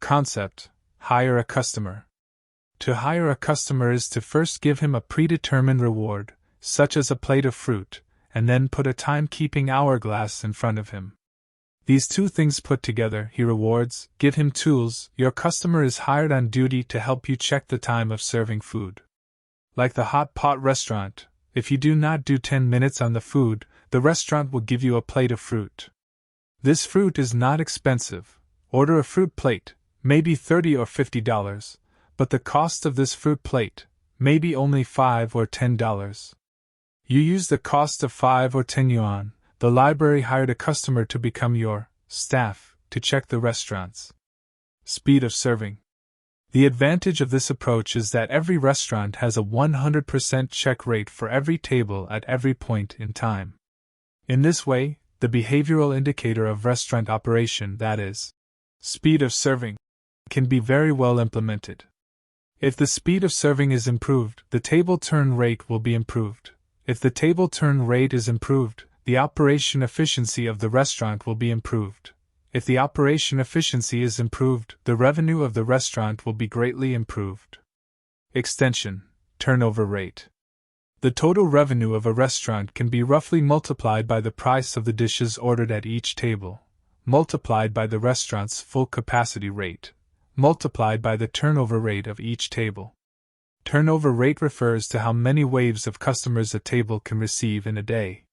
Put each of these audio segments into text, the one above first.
concept: hire a customer. To hire a customer is to first give him a predetermined reward, such as a plate of fruit, and then put a timekeeping hourglass in front of him. These two things put together, he rewards, give him tools. Your customer is hired on duty to help you check the time of serving food. Like the hot pot restaurant, if you do not do 10 minutes on the food, the restaurant will give you a plate of fruit. This fruit is not expensive. Order a fruit plate, maybe $30 or $50, but the cost of this fruit plate may be only $5 or $10. You use the cost of 5 or 10 yuan. The library hired a customer to become your staff to check the restaurant's speed of serving. The advantage of this approach is that every restaurant has a 100% check rate for every table at every point in time. In this way, the behavioral indicator of restaurant operation, that is, speed of serving, can be very well implemented. If the speed of serving is improved, the table turn rate will be improved. If the table turn rate is improved, the operation efficiency of the restaurant will be improved. If the operation efficiency is improved, the revenue of the restaurant will be greatly improved. Extension: turnover rate. The total revenue of a restaurant can be roughly multiplied by the price of the dishes ordered at each table, multiplied by the restaurant's full capacity rate, multiplied by the turnover rate of each table. Turnover rate refers to how many waves of customers a table can receive in a day.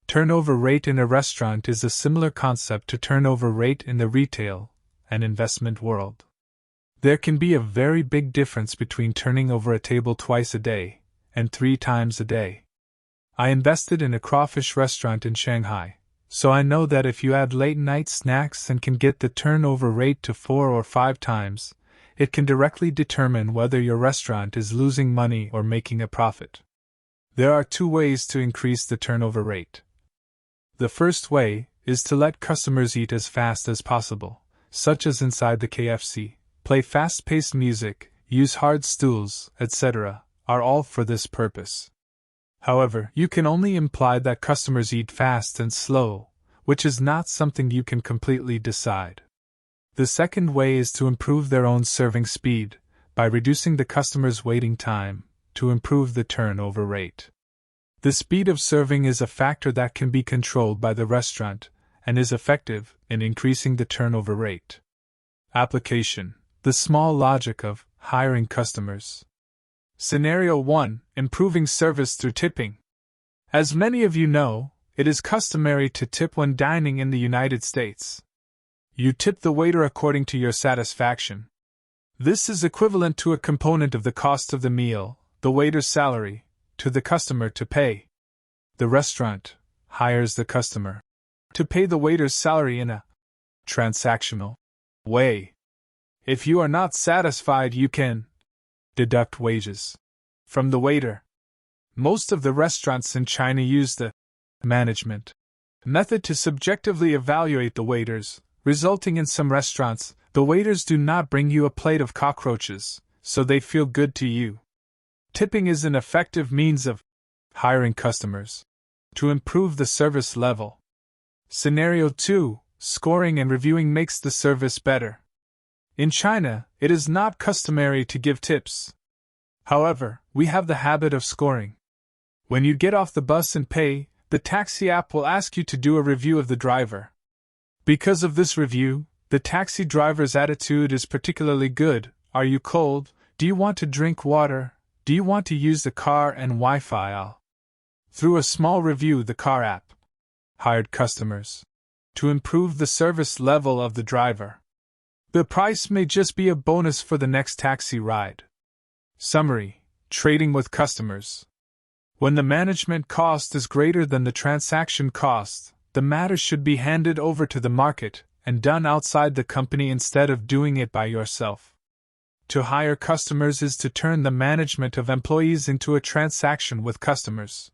Turnover rate in a restaurant is a similar concept to turnover rate in the retail and investment world. There can be a very big difference between turning over a table twice a day and 3 times a day. I invested in a crawfish restaurant in Shanghai, so I know that if you add late-night snacks and can get the turnover rate to 4 or 5 times, it can directly determine whether your restaurant is losing money or making a profit. There are 2 ways to increase the turnover rate. The first way is to let customers eat as fast as possible, such as inside the KFC, play fast-paced music, use hard stools, etc., are all for this purpose. However, you can only imply that customers eat fast and slow, which is not something you can completely decide. The second way is to improve their own serving speed, by reducing the customer's waiting time, to improve the turnover rate. The speed of serving is a factor that can be controlled by the restaurant, and is effective in increasing the turnover rate. Application: the small logic of hiring customers. Scenario 1: Improving service through tipping. As many of you know, it is customary to tip when dining in the United States. You tip the waiter according to your satisfaction. This is equivalent to a component of the cost of the meal, the waiter's salary, to the customer to pay. The restaurant hires the customer to pay the waiter's salary in a transactional way. If you are not satisfied, you can deduct wages from the waiter. Most of the restaurants in China use the management method to subjectively evaluate the waiters, resulting in some restaurants, the waiters do not bring you a plate of cockroaches, so they feel good to you. Tipping is an effective means of hiring customers to improve the service level. Scenario 2: Scoring and reviewing makes the service better. In China, it is not customary to give tips. However, we have the habit of scoring. When you get off the bus and pay, the taxi app will ask you to do a review of the driver. Because of this review, the taxi driver's attitude is particularly good. Are you cold? Do you want to drink water? Do you want to use the car and Wi-Fi? Through a small review, the car app hired customers to improve the service level of the driver. The price may just be a bonus for the next taxi ride. Summary: trading with customers. When the management cost is greater than the transaction cost, the matter should be handed over to the market and done outside the company instead of doing it by yourself. To hire customers is to turn the management of employees into a transaction with customers.